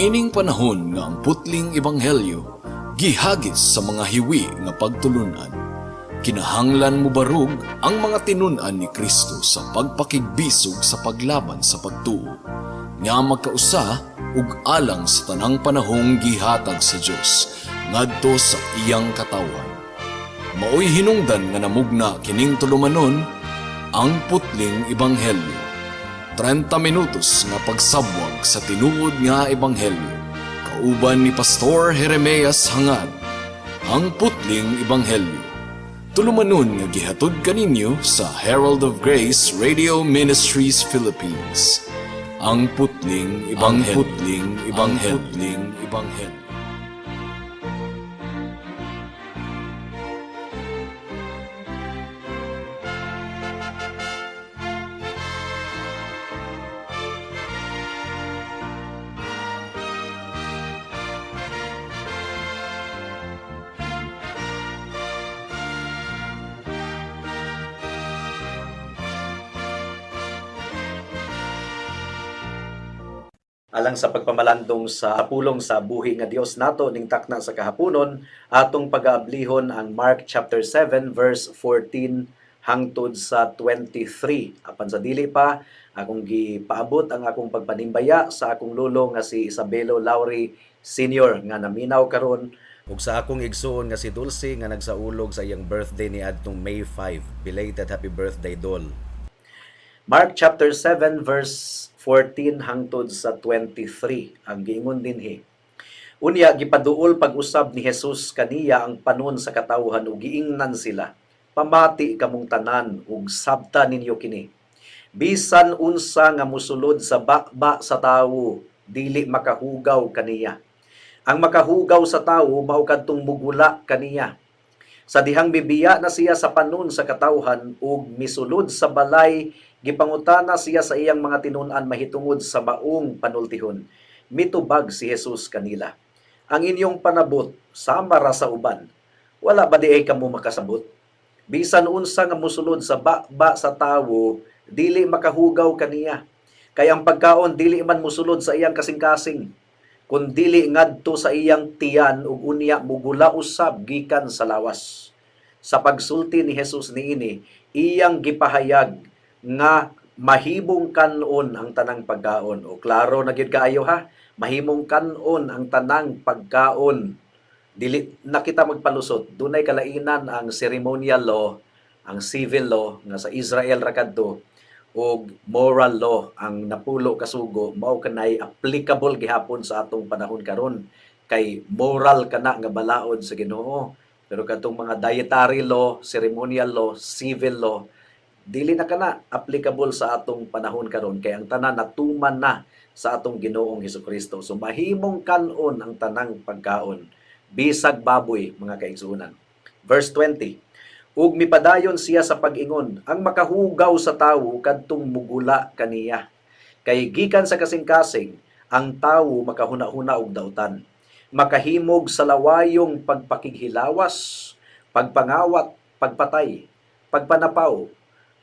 Niining panahon nga ang putling ebanghelyo gihagis sa mga hiwi nga pagtulunan. Kinahanglan mo barug ang mga tinun-an ni Kristo sa pagpakigbisog sa paglaban sa pagtuo, nga magkausa ug alang sa tanang panahong gihatag sa Dios ngadto sa iyang katawan. Maoy hinungdan nga namugna kining tulumanon ang putling ebanghelyo. 30 minutos nga pagsabwag sa tinuod nga ebanghelyo. Kauban ni Pastor Jeremias Hangad, ang putling ebanghelyo. Tulumanon nga gihatod kaninyo sa Herald of Grace Radio Ministries Philippines. Ang putling ebanghelyo. Alang sa pagpamalandong sa pulong sa buhi nga Dios nato ning takna sa kahaponon, atong pag-aablihon ang Mark chapter 7 verse 14 hangtod sa 23. Apan sa dili pa, akong gipaabot ang akong pagpanimbaya sa akong lulo nga si Isabelo Lauri Sr. nga naminaw karon, ug sa akong igsuon nga si Dulce nga nagsaulog sa iyang birthday ni adtong May 5. Belated happy birthday, Dol. Mark chapter 7 verse 14 hangtod sa 23 ang giingon dinhi. Unya gipaduol pag-usab ni Jesus kaniya ang panon sa katawhan ug giingnan sila. Pamati kamong tanan ug sabta ninyo kini. Bisan unsa nga mosulod sa bakba sa tawo, dili makahugaw kaniya. Ang makahugaw sa tawo mao kadtong mugula kaniya. Sa dihang bibiya na siya sa panon sa katawhan ug misulod sa balay, gipangutana siya sa iyang mga tinun-an mahitungod sa maong panultihon. Mitubag si Jesus kanila. Ang inyong panabot sama ra sa uban. Wala ba di ay kamo makasabot? Bisan unsa nga mosulod sa bakba sa tawo, dili makahugaw kaniya. Kay ang pagkaon dili man mosulod sa iyang kasing-kasing, kun dili ngadto sa iyang tiyan ug unya mugula usab gikan sa lawas. Sa pagsulti ni Jesus niini, iyang gipahayag nga mahimong kanon ang tanang pagkaon. O klaro na gyud kaayo ha, mahimong kanon ang tanang pagkaon. Dili na kita magpalusot. Dunay kalainan ang ceremonial law, ang civil law nga sa Israel ra kadto, ug moral law ang napulo kasugo, mao kanay applicable gihapon sa atong panahon karon. Kay moral kana nga balaod sa Ginoo. Pero kadtong mga dietary law, ceremonial law, civil law, dili na kana applicable sa atong panahon karon, kay ang tanan natuman na sa atong Ginoong Hesukristo. So mahimong kanon ang tanang pagkaon, bisag baboy, mga kaigsuonan. Verse 20. Ug mipadayon siya sa pag-ingon, ang makahugaw sa tawo kadtong mugula kaniya. Kay gikan sa kasing-kasing, ang tawo makahuna-huna og dautan. Makahimog sa lawayong pagpakighilawas, pagpangawat, pagpatay, pagpanapaw,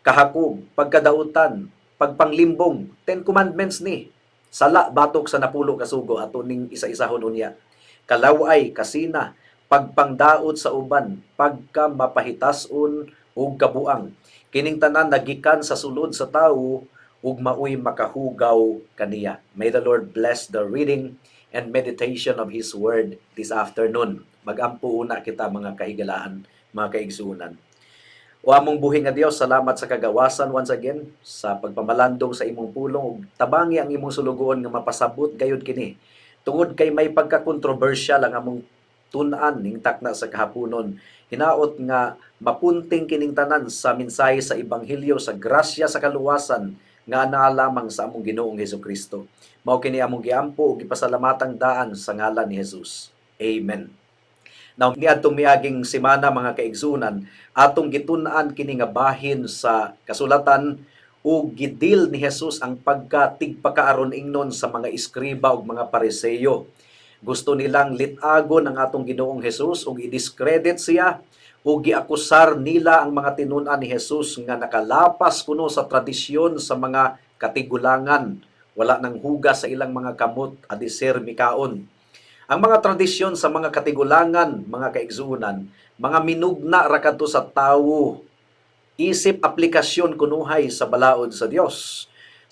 kahakog, pagkadautan, pagpanglimbong. 10 commandments ni. Sala batok sa napulo kasugo ato ning isa-isahon unya. Kalaway, kasina, pagpangdaot sa uban, pagka mapahitason ug kabuang. Kining tanan nagikan sa sulod sa tawo ug maoy makahugaw kaniya. May the Lord bless the reading and meditation of His Word this afternoon. Magampo una kita mga kahigalaan, mga kaigsuonan. O among buhi nga Dios, salamat sa kagawasan once again sa pagpamalandong sa imong pulong ug tabangi ang imong sulugoon nga mapasabot gayud kini. Tungod kay may pagka-controversial ang among tun-an ning takna sa kahaponon, hinaot nga mapunting kining tanan sa mensahe sa ebanghelyo sa grasya sa kaluwasan nga anaa lamang sa among Ginoong Hesukristo. Mao kini among giampo ug ipasalamatang daan sa ngalan ni Jesus. Amen. Now, niadtong miaging semana mga kaigsunan, atong gitun-an kini nga bahin sa kasulatan ug gidil ni Jesus ang pagkatigpakaaron ingnon sa mga iskriba ug mga pariseyo. Gusto nilang litagon ang atong Ginoong Hesus ug i-discredit siya ug giakusar nila ang mga tinun-an ni Jesus nga nakalapas kuno sa tradisyon sa mga katigulangan wala nang hugas sa ilang mga kamot, adisir mikaon. Ang mga tradisyon sa mga katigulangan, mga kaigsuunan, mga minugna ra kadto sa tawo, isip aplikasyon kunuhay sa balaod sa Dios.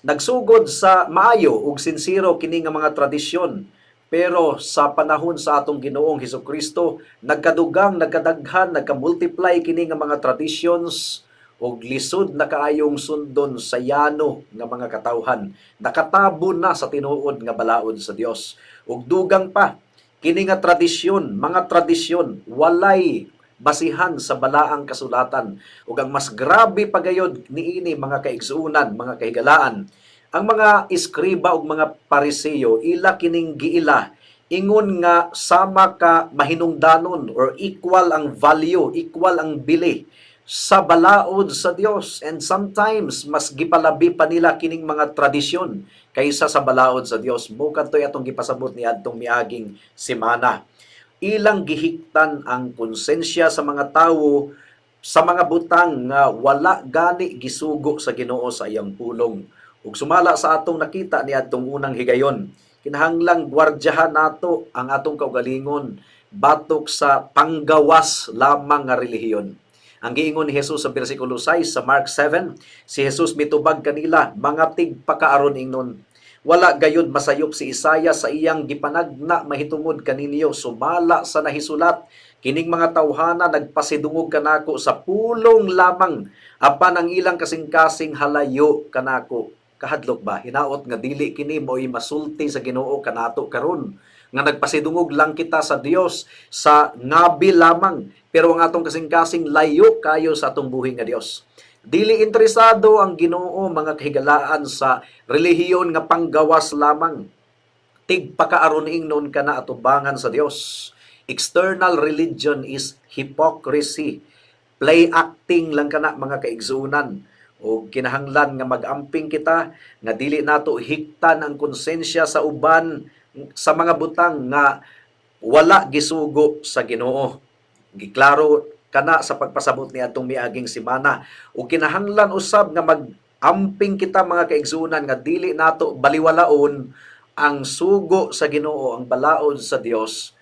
Nagsugod sa maayo ug sinsiro kini nga mga tradisyon, pero sa panahon sa atong Ginoong Hesukristo, nagkadugang, nagkadaghan, nagka-multiply kini nga mga traditions ug lisod na kaayong sundon sa yano nga mga katawhan. Nakatabo na sa tinuod nga balaod sa Dios. Ug dugang pa kini nga tradisyon, mga tradisyon walay basihan sa balaang kasulatan. Ug ang mas grabe pagayod niini mga kaigsuunan, mga kahigalaan, ang mga iskriba ug mga pariseyo ila kining giila ingon nga sama ka mahinungdanon or equal ang value, equal ang bili sa balaod sa Dios, and sometimes mas gipalabi pa nila kining mga tradisyon kaysa sa balaod sa Dios. Mo kadtoy atong gipasabot ni adtong miaging semana. Ilang gihiktan ang konsensya sa mga tawo sa mga butang nga wala gani gisugo sa Ginoo sa iyang pulong. Ug sumala sa atong nakita ni adtong unang higayon, kinahanglang gwardyahan nato ang atong kaugalingon batok sa panggawas lamang nga relihiyon. Ang giingon ni Jesus sa bersikulo 6 sa Mark 7, si Jesus mitubag kanila, mga tigpakaaron ingnon. Wala gayud masayop si Isaiah sa iyang gipanagna mahitungod kaninyo, sumala sa nahisulat, kining mga tawhana nagpasidungog kanako sa pulong lamang, apan ang ilang kasing-kasing halayo kanako. Kahadlok ba? Hinaot nga dili kini mo'y masulti sa Ginoo kanato karon nga nagpasidungog lang kita sa Dios sa ngabi lamang, pero ang atong kasing-kasing layo kayo sa atong buhi nga Dios. Dili interesado ang Ginoo mga kahigalaan sa relihiyon nga panggawas lamang. Tigpakaaron ingnon kana atubangan sa Dios. External religion is hypocrisy. Play acting lang kana mga kaigsuunan. O kinahanglan nga mag-amping kita nga dili nato hiktan ang konsensya sa uban sa mga butang nga wala gisugo sa Ginoo. Giklaro kana sa pagpasabot ni atong miaging semana. O kinahanglan usab nga mag-amping kita mga kaigsuunan nga dili nato baliwalaon ang sugo sa Ginoo, ang balaod sa Dios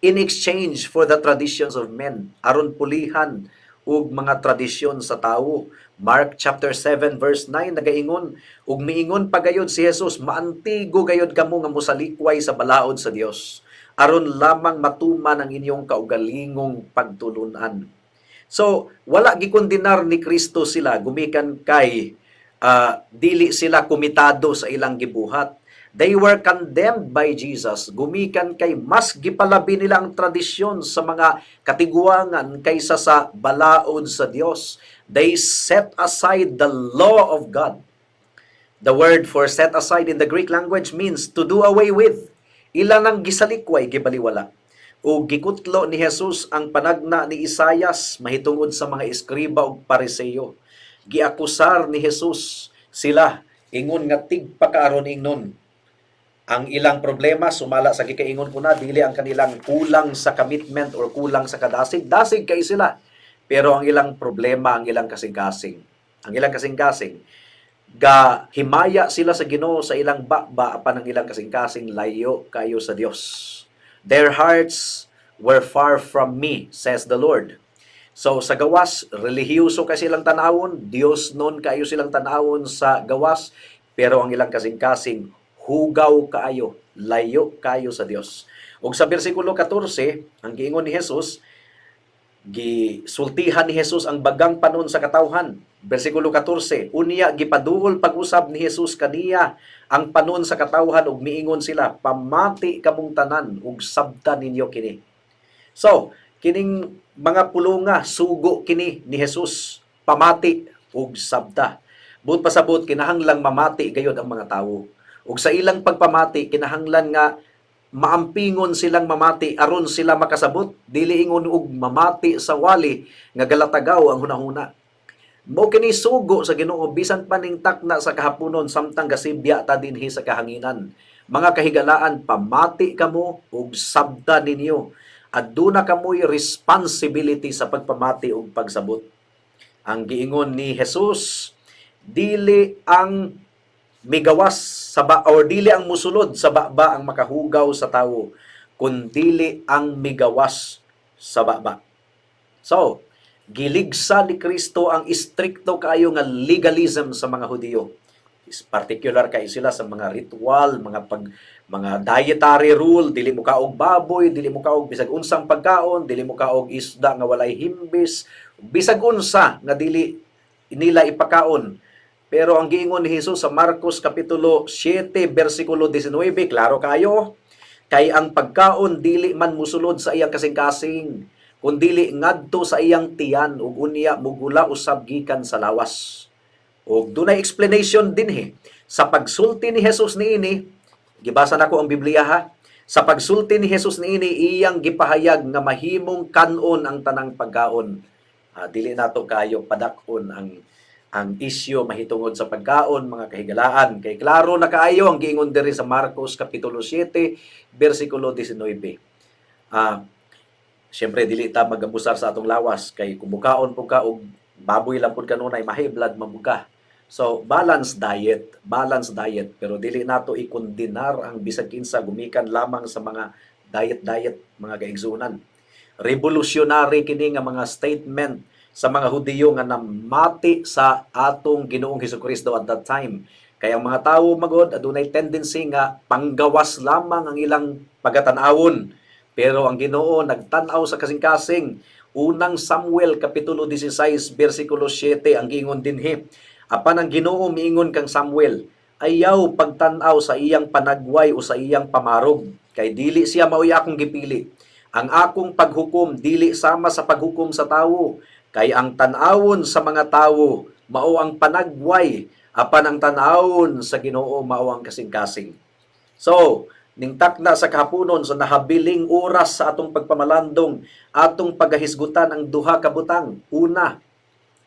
in exchange for the traditions of men, aron pulihan ug mga tradisyon sa tawo. Mark chapter 7 verse 9 nagaingon, ug miingon pagayod si Jesus, maantigo gayod kamo nga mosalikway sa balaod sa Dios, aron lamang matuman ang inyong kaugalingong pagtulunan. So, wala gikondenar ni Kristo sila gumikan kay dili sila komitado sa ilang gibuhat. They were condemned by Jesus. Gumikan kay mas gipalabi nila ang tradisyon sa mga katiguangan kaysa sa balaod sa Dios. They set aside the law of God. The word for set aside in the Greek language means to do away with. Ilan ang gisalikway, gibaliwala. O gikutlo ni Jesus ang panagna ni Isaias mahitungod sa mga eskriba ug pariseyo. Giakusar ni Jesus sila, ingon nga tigpakaaron ingnon. Ang ilang problema, sumala sa gikaingon ko na, dili ang kanilang kulang sa commitment or kulang sa kadasig. Dasig kay sila. Pero ang ilang problema, ang ilang kasing-kasing. Ang ilang kasing-kasing, himaya sila sa Ginoo sa ilang baba, apan ang ilang kasing-kasing layo kayo sa Dios. Their hearts were far from me, says the Lord. So sa gawas, relihiyoso kay silang tanawon, Dios nun kayo silang tanawon sa gawas, pero ang ilang kasing-kasing, hugaw kaayo, layo kayo sa Dios. Ug sa bersikulo 14, ang giingon ni Jesus, gisultihan ni Jesus ang bagang panon sa katawhan. Bersikulo 14, unya gipaduol pag-usab ni Jesus kaniya ang panon sa katawhan ug miingon sila, pamati kamong tanan ug sabta ninyo kini. So, kining mga pulunga sugo kini ni Jesus, pamati ug sabta. But pasabot kinahanglang mamati gayud ang mga tawo. Ug sa ilang pagpamati kinahanglan nga maampingon silang mamati aron sila makasabot, dili ingon og mamati sa wali nga galatagaw ang hunahuna. Mao kini sugo sa Ginoo bisan pa ning takna sa kahaponon samtang gasibya ta dinhi sa kahanginan. Mga kahigalaan, pamati kamo ug sabta ninyo. Aduna kamoy responsibility sa pagpamati ug pagsabot. Ang giingon ni Jesus, dili ang migawas sa or dili ang musulod sa baba ang makahugaw sa tawo, kun dili ang migawas sa baba. So, giligsa ni Kristo ang istrikto kaayo nga legalism sa mga Hudiyo. Is particular kay sila sa mga ritual, mga dietary rule, dili mo kaog baboy, dili mo kaog bisag unsang pagkaon, dili mo kaog isda nga walay himbis, bisag unsa nga dili nila ipakaon. Pero ang giingon ni Jesus sa Marcos kapitulo 7 bersikulo 19, klaro kayo, kay ang pagkaon dili man musulod sa iyang kasing-kasing, kundili ngadto sa iyang tiyan ug unya mugula usab gikan sa lawas. Og dunay explanation dinhi sa pagsulti ni Jesus niini, gibasa nako ang Biblia ha. Sa pagsulti ni Jesus niini, iyang gipahayag nga mahimong kanon ang tanang pagkaon. Dili nato kayo padakon ang isyu mahitungod sa pagkaon, mga kahigalaan. Kay klaro na kaayo ang giingon diri sa Marcos kapitulo 7 bersikulo 19. Siyempre dili ta magabusar sa atong lawas kay kung mukaon po ka og baboy lang pud kanunay mahi blood mabuga. So balanced diet, pero dili nato ikondinar ang bisag kinsa gumikan lamang sa mga diet mga kaigsunan. Revolutionary kini nga mga statement sa mga Hudiyo nga namati sa atong Ginoong Hesukristo at that time. Kaya ang mga tawo magod adunay tendency nga panggawas lamang ang ilang pagatanawon. Pero ang Ginoo nagtan-aw sa kasing-kasing. Unang Samuel kapitulo 16 bersikulo 7 ang giingon dinhi. Apan ang Ginoo miingon kang Samuel, ayaw pagtan-aw sa iyang panagway o sa iyang pamarog, kay dili siya mao'y akong gipili. Ang akong paghukom dili sama sa paghukom sa tawo, kay ang tan-awon sa mga tawo mao ang panagway, apan ang tan-awon sa Ginoo mao ang kasing-kasing. So, ningtakna sa kahaponon sa nahabiling oras sa atong pagpamalandong, atong pagahisgutan ang duha ka butang. Una,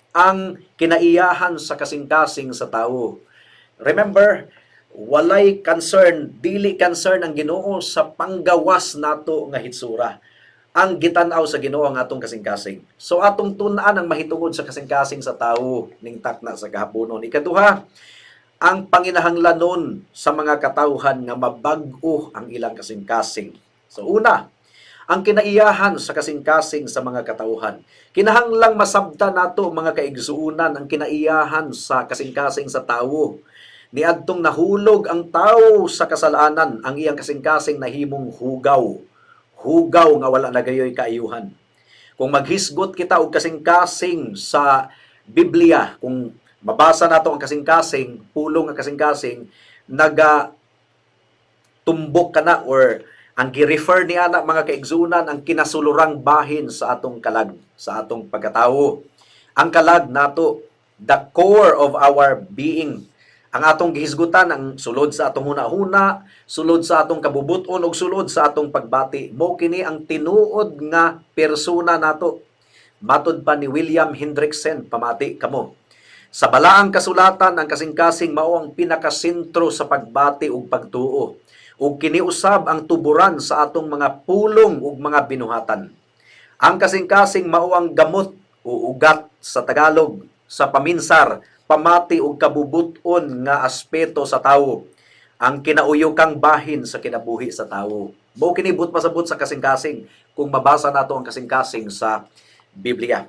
ang kinaiyahan sa kasing-kasing sa tao. Remember, walay concern, dili concern ang Ginoo sa panggawas nato nga hitsura. Ang gitanaw sa Ginoo ang atong kasing-kasing. So atong tun-an ang mahitungod sa kasing-kasing sa tao ning takna sa kahaponon. Ikaduha, ang panginahanglanon sa mga katawhan nga mabag-o ang ilang kasing-kasing. So una, ang kinaiyahan sa kasing-kasing sa mga katawhan. Kinahanglang masabta nato mga kaigsuunan ang kinaiyahan sa kasing-kasing sa tawo. Niadtong nahulog ang tawo sa kasalanan, ang iyang kasing-kasing nahimong hugaw. Hugaw nga wala na gayoy kaayuhan. Kung maghisgot kita og kasing-kasing sa Biblia, kung mabasa nato ang kasing-kasing, pulong ang kasing-kasing, tumbok ka na or ang gi-refer ni anak mga kaigsunan ang kinasulurang bahin sa atong kalag, sa atong pagkatawo. Ang kalag nato, the core of our being. Ang atong gihisgutan, ang sulod sa atong huna-huna, sulod sa atong kabubuton, ug sulod sa atong pagbati. Mo kini ang tinuod nga persona nato. Matod pa ni William Hendrickson, pamati kamo. Sa balaang kasulatan, ang kasing-kasing mao ang pinakasentro sa pagbati ug pagtuo. Ug kiniusab ang tuburan sa atong mga pulong ug mga binuhatan. Ang kasing-kasing mao ang gamot o ugat sa Tagalog, sa paminsar, pamati ug kabubuton nga aspeto sa tawo. Ang kinauyokang bahin sa kinabuhi sa tawo. Mao kini but pasabot sa kasing-kasing kung mabasa nato ang kasing-kasing sa Biblia.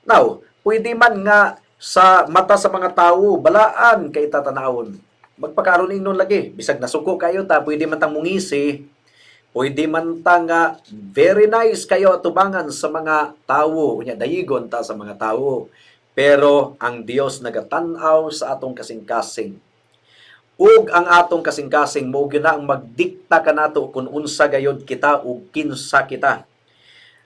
Now, pwede man nga sa mata sa mga tawo balaan kay tatanawon. Magpakaroon ingnon lagi. Bisag nasuko kayo ta, pwede man tang mungisi, pwede man tang very nice kayo atubangan sa mga tawo, unya dayigon ta sa mga tawo. Pero ang Dios nagatanaw sa atong kasing-kasing. Ug ang atong kasing-kasing mo gyud na ang magdikta kanato kung unsa gayod kita ug kinsa kita.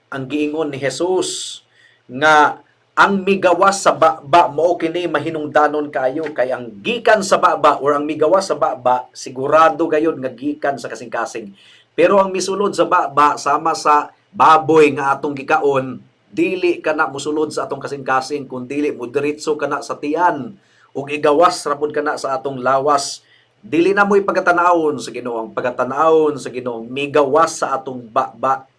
Ang giingon ni Jesus nga ang migawas sa baba mao kini mahinungdanon kayo, kay ang gikan sa baba or ang migawas sa baba sigurado gayud nga gikan sa kasing-kasing. Pero ang misulod sa baba sama sa baboy nga atong gikaon, dili kana mosulod sa atong kasing-kasing kun dili mo diretso kana sa tiyan ug igawas ra pud kana sa atong lawas. Dili na mo'y pagatanawon sa Ginoo. Ang pagatanawon sa Ginoo migawas sa atong baba.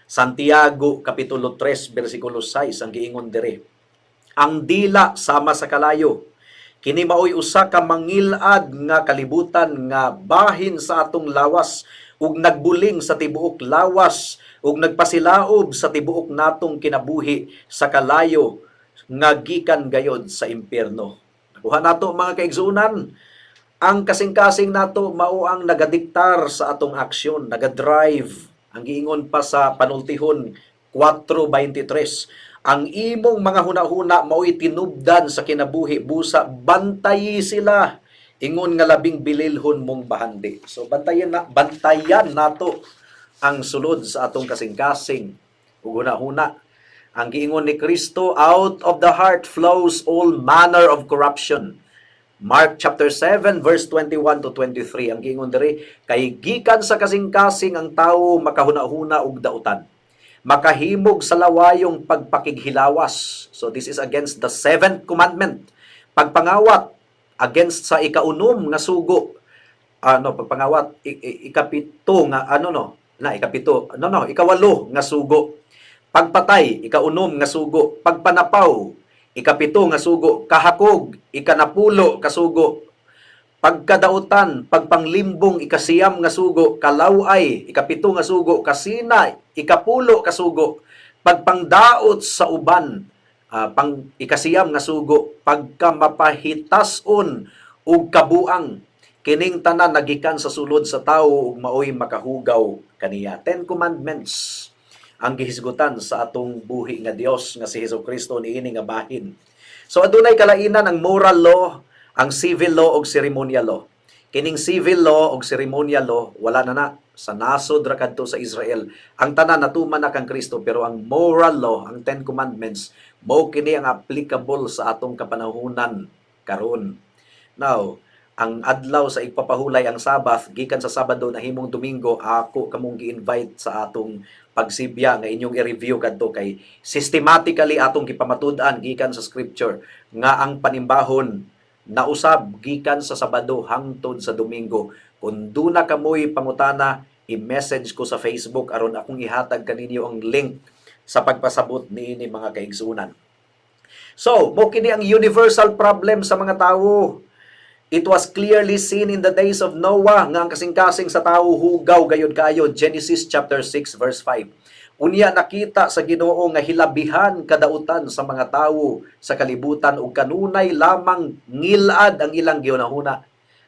Santiago kapitulo 3 bersikulo 6 ang giingon dire. Ang dila sama sa kalayo, Kini maoy usa ka mangilad nga kalibutan nga bahin sa atong lawas ug nagbuling sa tibuok lawas ug nagpasilaob sa tibuok natong kinabuhi sa kalayo nga gikan gayod sa impyerno. Nakuha nato mga kaigsuunan, ang kasing-kasing nato mao ang nagadiktar sa atong aksyon, nagadrive. Ang giingon pa sa panultihon 4:23, ang imong mga hunahuna mao'y tinubdan sa kinabuhi busa, bantayi sila ingon nga labing bililhon mong bahandi. So bantayan nato ang sulod sa atong kasing-kasing ug hunahuna. Ang giingon ni Kristo, out of the heart flows all manner of corruption. Mark chapter 7 verse 21 to 23. Ang giingon diri, kay gikan sa kasing-kasing ang tawo makahuna-huna og dautan, makahimog sa lawayong pagpakighilawas. So this is against the seventh commandment. Pagpangawat against sa ikaunom nga sugo. Pagpangawat ikapito nga ikawalo nga sugo. Pagpatay ikaunom nga sugo. Pagpanapaw ikapito nga sugo. Kahakog ikanapulo ka sugo. Pagkadautan, pagpanglimbong ikasiyam nga sugo, kalaway ikapito nga sugo, kasina ikapulo ka sugo, pagpangdaot sa uban, pang ikasiyam nga sugo, pagkamapahitason ug kabuang, kining tanan nagikan sa sulod sa tawo ug maoy makahugaw kaniya. 10 commandments ang gihisgutan sa atong buhi nga Dios nga si Hesukristo niini nga bahin. So adunay kalainan ang moral law, ang civil law ug ceremonial law. Kining civil law ug ceremonial law wala na sa nasod ra kadto sa Israel. Ang tanan natuman na kang Kristo, pero ang moral law, ang 10 commandments, mao kini ang applicable sa atong kapanahunan karon. Now, ang adlaw sa igpapahulay ang Sabbath gikan sa Sabado na himong Domingo, ako kamong gi-invite sa atong pagsibya nga inyong i-review kadto kay systematically atong gipamatud-an gikan sa scripture nga ang panimbahon nausab gikan sa Sabado hangtod sa Domingo. Kung duna kamoy pangutana, i-message ko sa Facebook aron akong ihatag kaninyo ang link sa pagpasabot niini mga kaigsunan. So, mo kini ang universal problem sa mga tawo. It was clearly seen in the days of Noah nga ang kasing-kasing sa tawo hugaw gayud kayo. Genesis chapter 6 verse 5. Unya nakita sa Ginoo nga hilabihan kadautan sa mga tawo sa kalibutan ug kanunay lamang ngilad ang ilang gihunahuna.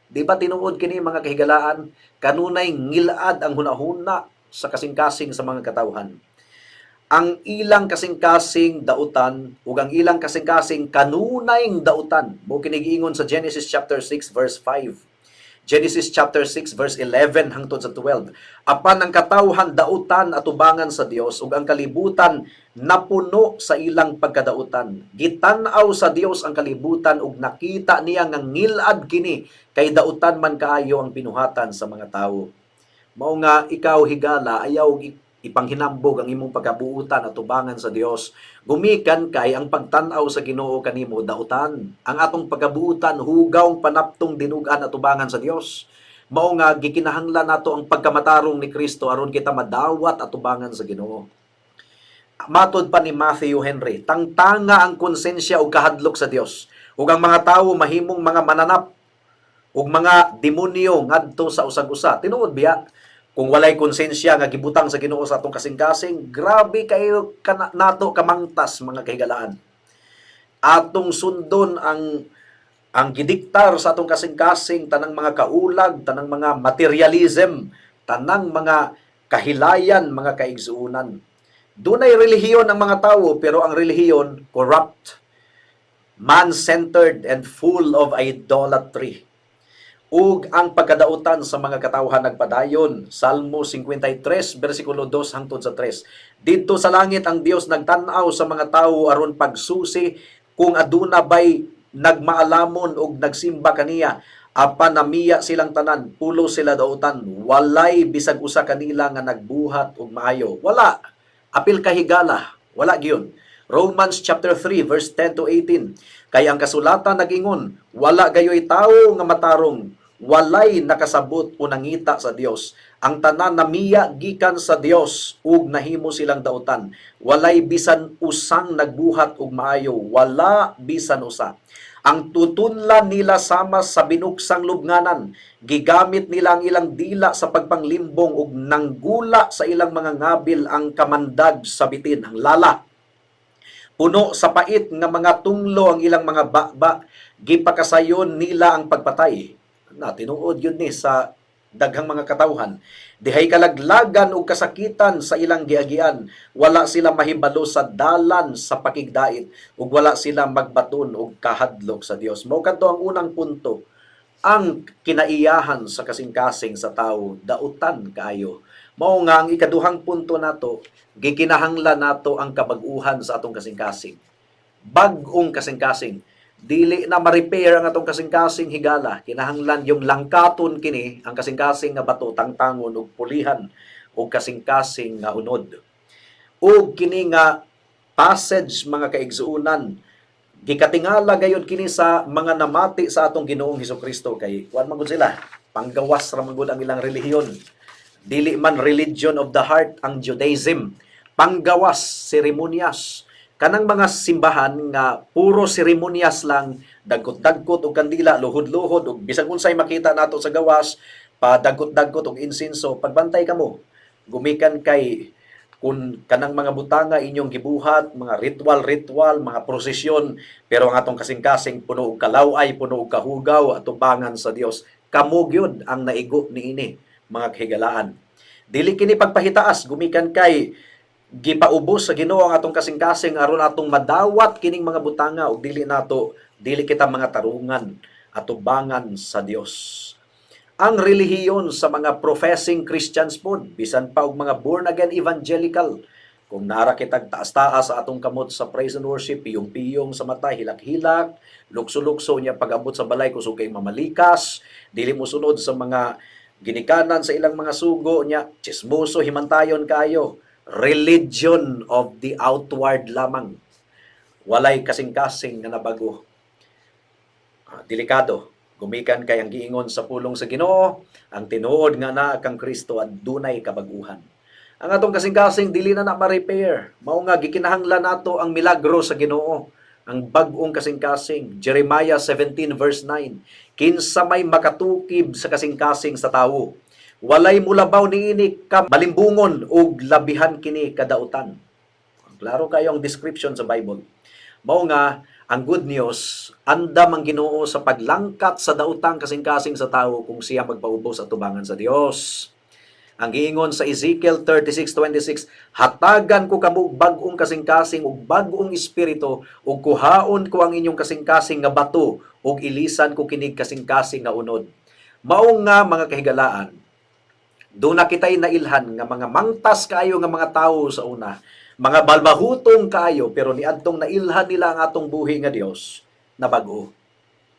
Di ba tinuod kini mga kahigalaan? Kanunay ngilad ang hunahuna sa kasing-kasing sa mga katawhan. Ang ilang kasing-kasing dautan ug ang ilang kasing-kasing kanunay dautan mo kini giingon sa Genesis chapter 6 verse 5. Genesis chapter 6 verse 11 hangtod sa 12. Apan ang katawhan dautan atubangan sa Dios ug ang kalibutan napuno sa ilang pagkadautan. Gitan-aw sa Dios ang kalibutan ug nakita niya nga ngilad kini kay dautan man kaayo ang pinuhatan sa mga tawo. Mao nga ikaw higala ayaw ipanghinambog ang imong pagkabuutan at tubangan sa Dios. Gumikan kay ang pagtan-aw sa Ginoo kanimo dautan. Ang atong pagkabuutan hugaw panaptong dinugan at tubangan sa Dios. Mao nga gikinahanglan nato ang pagkamatarong ni Kristo aron kita madawat at tubangan sa Ginoo. Matod pa ni Matthew Henry, tangtanga ang konsensya ug kahadlok sa Dios. Ug ang mga tawo mahimong mga mananap ug mga demonyo ngadto sa usag-usa. Tinuod biya, kung walay konsensya nga gibutang sa Ginoo sa atong kasing-kasing, grabe kayo nato kamangtas mga kahigalaan. Atong sundon ang gidiktar sa atong kasing-kasing, tanang mga kaulag, tanang mga materialism, tanang mga kahilayan, mga kaigsuunan. Dunay relihiyon ang mga tawo, pero ang relihiyon corrupt, man-centered, and full of idolatry. Ug ang pagkadautan sa mga katawhan nagpadayon. Salmo 53 bersikulo 2 hangtod sa 3. Didto sa langit ang Dios nagtan-aw sa mga tawo aron pagsusi kung aduna bay nagmaalamon ug nagsimba kaniya. Apan namiya silang tanan, pulo sila dautan, walay bisag usa kanila nga nagbuhat og maayo. Wala. Apil kahigala, wala gyud. Romans chapter 3 verse 10 to 18. Kay ang kasulatan nagingon, wala gayoy tawo nga matarong, walay nakasabot o nangita sa Dios. Ang tanan namiya gikan sa Dios ug nahimo silang dautan. Walay bisan usang nagbuhat og maayo, wala bisan usa. Ang tutunlan nila sama sa binuksang lubnganan, gigamit nila ang ilang dila sa pagpanglimbong ug nanggula sa ilang mga ngabil ang kamandag sa bitin, ang lala. Puno sa pait nga mga tunglo ang ilang mga bakba, gipakasayon nila ang pagpatay. Na tinuod yun ni sa daghang mga katawhan. Dihay kalaglagan o kasakitan sa ilang giagian. Wala sila mahibalo sa dalan sa pakigdait ug wala sila magbaton og kahadlok sa Dios. Mao kadto ang unang punto. Ang kinaiyahan sa kasing-kasing sa tao, dautan kaayo. Mao nga ang ikaduhang punto nato, gikinahanglan nato ang kabag-uhan sa atong kasing-kasing. Bag-ong kasing-kasing. Dili na ma-repair ang atong kasing-kasing higala. Kinahanglan yung langkaton kini, ang kasing-kasing nga bato, tangtangon ug pulihan o kasing-kasing nga unod. O kini nga passage mga kaigsuunan, gikatingala gayud kini sa mga namati sa atong Ginoong Hesukristo kay kuan man gud sila, panggawas ra man gud ang ilang relihiyon. Dili man religion of the heart ang Judaism, panggawas, seremonyas. Kanang mga simbahan nga puro seremonyas lang, dagkot-dagkot og kandila, luhod-luhod ug bisan unsay makita nato sa gawas, pa dagkot-dagkot og insinso, pagbantay kamo. Gumikan kay kung kanang mga butanga inyong gibuhat, mga ritual-ritual, mga prosesyon, pero ang atong kasing-kasing puno og kalaway, puno og kahugaw, atubangan sa Dios. Kamo gyud ang naigo niini, mga kahigalaan. Dili kini pagpahitaas, gumikan kay gipaubos sa Ginoo ang atong kasing-kasing aron atong madawat kining mga butanga ug dili kita mga tarungan atubangan sa Dios. Ang relihiyon sa mga professing Christians pod, bisan pa og mga born again evangelical, kung nara kitag taas-taas sa atong kamot sa praise and worship, piyong-piyong sa mata, hilak-hilak, lukso-lukso niya pag-abot sa balay kusog kay mamalikas, dili mo sunod sa mga ginikanan sa ilang mga sugo niya, chismoso himantayon kayo. Religion of the outward lamang. Walay kasing-kasing nga nabago. Delikado. Gumikan kay ang giingon sa pulong sa Ginoo, ang tinuod nga na kang Kristo at dunay kabaguhan. Ang atong kasing-kasing dili na ma-repair. Mao nga gikinahanglan nato ang milagro sa Ginoo, ang bag-ong kasing-kasing. Jeremiah 17 verse 9. Kinsa may makatukib sa kasing-kasing sa tawo, walay mulabaw niini ka malimbungon ug labihan kini kadautan. Klaro kayo ang description sa Bible. Mao nga ang good news, andam ang Ginoo sa paglangkat sa dautang kasing-kasing sa tawo kung siya magpaubos at tubangan sa Dios. Ang giingon sa Ezekiel 36:26, hatagan ko kamo bag-ong kasing-kasing ug bag-ong espiritu ug kuhaon ko ang inyong kasing-kasing nga bato ug ilisan ko kinig kasing-kasing nga unod. Mao nga mga kahigalaan, doon na kita'y nailhan nga mga mangtas kayo nga mga tao sa una. Mga balbahutong kayo, pero niadtong nailhan nila ang atong buhi nga Dios na bago.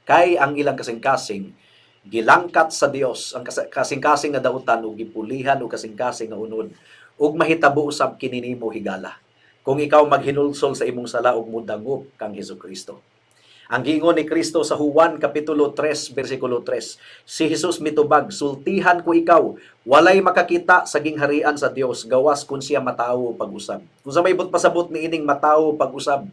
Kay ang ilang kasing-kasing, gilangkat sa Dios, ang kasing-kasing nga dautan, o gipulihan o kasing-kasing nga unod, ug mahitabo usab kini nimo higala. Kung ikaw maghinulsol sa imong sala ug mudangop kang Hesukristo. Ang giingon ni Kristo sa Juan Kapitulo 3, versikulo 3, si Jesus mitubag, sultihan ko ikaw, walay makakita sa gingharian sa Dios, gawas kun siya matawo pag-usab. Kung sa may pasabot ni ining matawo pag-usab,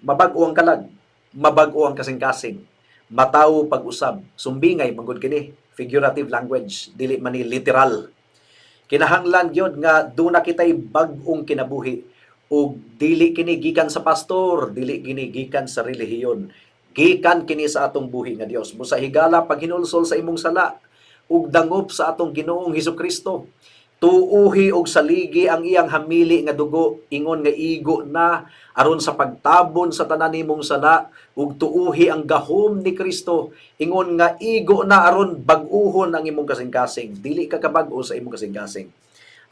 mabago ang kalag, mabago ang kasing-kasing, matawo pag-usab, sumbingay, manggod kini, figurative language, dili man ni literal. Kinahanglan gyud nga doon na kita'y bag-ong kinabuhi, ug dili kini gikan sa pastor, dili kini gikan sa relihiyon, gikan kini sa atong buhi nga Dios. Busa higala pag hinulsol sa imong sala ug dangop sa atong Ginoong Hesukristo. Tuuhi og saligi ang iyang hamili nga dugo, ingon nga igo na aron sa pagtabon sa tanan nimong sala, ug tuuhi ang gahom ni Kristo, ingon nga igo na aron bag-uhon ang imong kasing-kasing. Dili ka kabag-o sa imong kasing-kasing.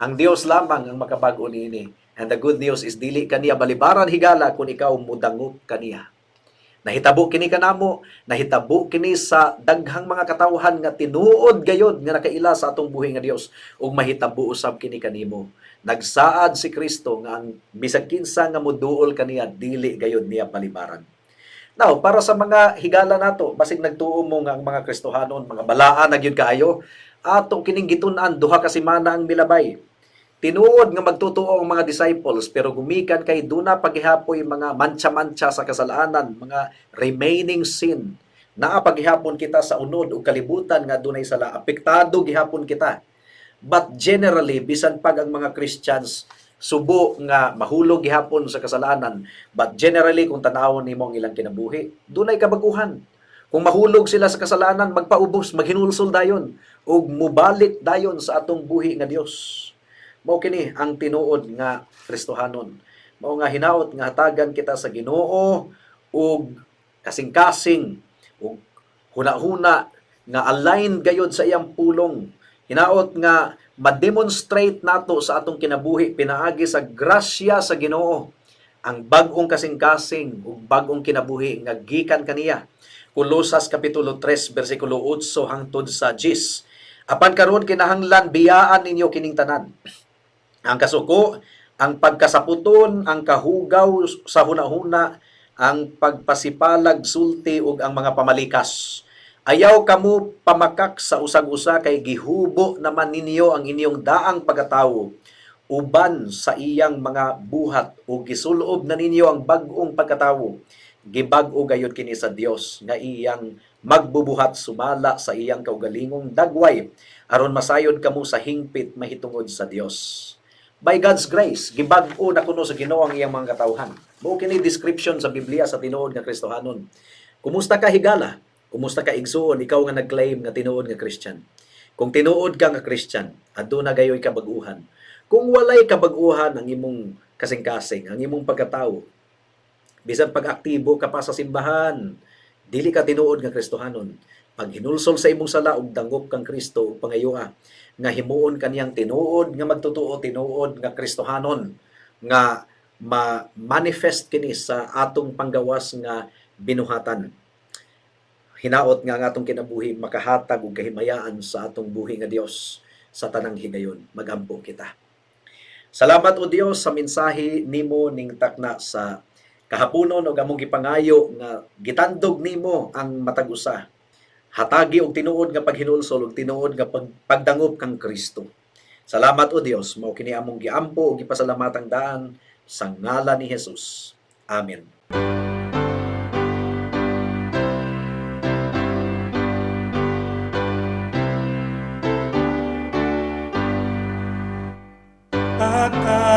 Ang Dios lamang ang makabag-o niini. And the good news is dili kaniya balibaran higala kung ikaw mudangop kaniya. Nahitabo kini kanamo, nahitabo kini sa daghang mga katawhan nga tinuod gayod nga nakaila sa atong buhi nga Dios, ug mahitabo usab kini kanimo. Nagsaad si Kristo nga ang bisag kinsa nga moduol kaniya dili gayod niya balibaran. Now, para sa mga higala nato, basig nagtuo mo nga ang mga Kristohanon, mga balaan na gyud kaayo, ato kining gitun-an duha ka semana ang milabay. Tinuod nga magtutuo ang mga disciples pero gumikan kay duna paghihapoy mga mantsa-mantsa sa kasalanan, mga remaining sin. Naa paghihapon kita sa unod ug kalibutan nga dunay sala, apektado gihapon kita. But generally, bisan pag ang mga Christians subo nga mahulog gihapon sa kasalanan, but generally kung tanawon nimo ang ilang kinabuhi, dunay kabaguhan. Kung mahulog sila sa kasalanan, magpaubos, maghinulsol dayon ug mubalik dayon sa atong buhi nga Dios. Mao kini ang tinuod nga Kristohanon. Mao nga hinaot nga hatagan kita sa Ginoo ug kasing-kasing ug huna-huna nga align gayod sa iyang pulong. Hinaot nga ma-demonstrate nato sa atong kinabuhi pinaagi sa grasya sa Ginoo ang bag-ong kasing-kasing ug bag-ong kinabuhi nga gikan kaniya. Kolosas kapitulo 3 bersikulo 8 hangtod sa 10. Apan karon kinahanglan biyaan ninyo kining tanan. Ang kasuko, ang pagkasaputon, ang kahugaw sa hunahuna, ang pagpasipalag sulti ug ang mga pamalikas. Ayaw kamo pamakak sa usag-usa kay gihubo naman ninyo ang inyong daang pagkatawo uban sa iyang mga buhat ug gisulob na ninyo ang bag-ong pagkatawo. Gibag-o gayud kini sa Dios nga iyang magbubuhat sumala sa iyang kaugalingong dagway aron masayod kamo sa hingpit mahitungod sa Dios. By God's grace, gibag-o na kuno sa Ginoo ang iyang mga katawhan. Mao kini description sa Biblia sa tinuod nga Kristohanon. Kumusta ka higala? Kumusta ka igsuon ikaw nga nag-claim nga tinuod nga Christian? Kung tinuod ka nga Christian, aduna gayoy kabag-uhan. Kung walay kabag-uhan ang imong kasing-kasing, ang imong pagkatawo, bisan pag-aktibo ka pa sa simbahan, dili ka tinuod nga Kristohanon. Pag hinulsol sa imong sala ug dangop kang Kristo ug pangayuha nga himuon kaniyang tinuod nga magtotoo, tinuod nga Kristohanon nga ma-manifest kini sa atong panggawas nga binuhatan. Hinaot nga ang atong kinabuhi makahatag og kahimayaan sa atong buhi nga Dios sa tanang higayon. Magampo kita. Salamat o Dios sa mensahe nimo ning takna sa kahaponon og among gipangayo nga gitandog nimo ang matag usa. Hatagi og tinuod nga paghinulsol ug tinuod nga pagdangop kang Kristo. Salamat o Dios, mao kini among giampo ug gipasalamatang daan sa ngalan ni Jesus. Amen.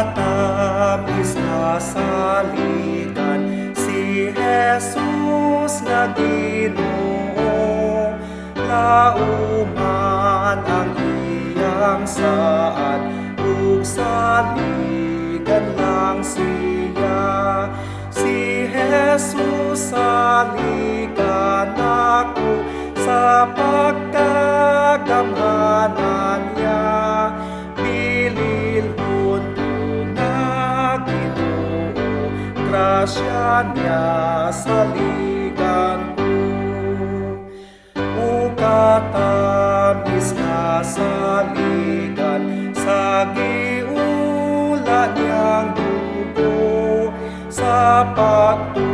Pagkatamis na saligan si Jesus nga Ginoo, lauman ang iyang saad ug saligan lang siya. Si Jesus saligan ako sa pagkagamhanan niya. Bililhon ko nga Ginoo, grasya niya saligan ko. Ukatamis nga saligan sa giula niyang dugo, sa pagtulang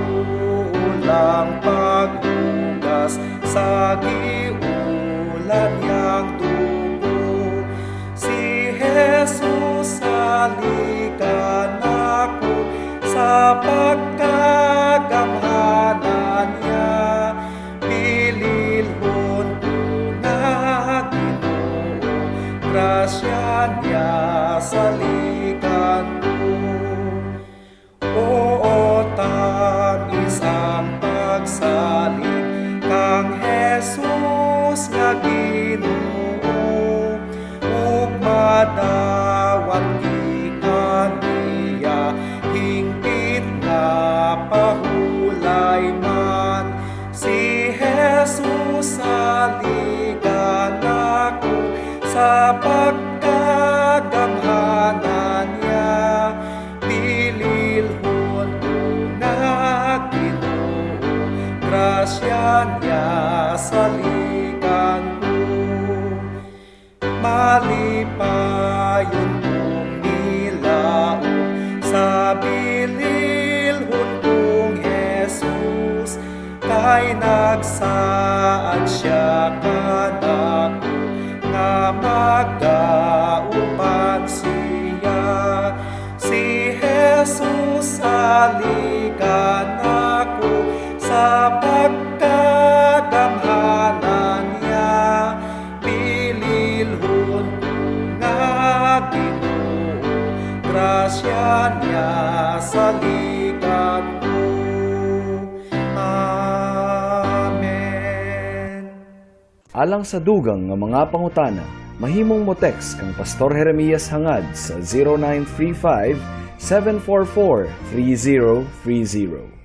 paghugas sa giula niyang dugo. Si Jesus saligan ako sa pagkagamhanan niya. Bililhon ko nga Ginoo, grasya niya saligan ko. Oo, tamis ang pagsalig kang Jesus nga Ginoo, ug madawat gikan niya hingpit nga pahulay man. Si Jesus saligan ako sa pagkagamhanan niya. Bililhon ko nga Ginoo, grasya niya saligan ko. Malipayon kong nilaong sa bililhon kong Jesus, May nagsaad siya kanako nga magdaupan siya. Si Jesus alikan ako sa pagkagamhanan niya. Pililhon ko nga Ginoo, grasya niya sa likan ko. Amen. Alang sa dugang nga mga pangutana, mahimong mo text kang Pastor Jeremias hangad sa 0935 744 3030.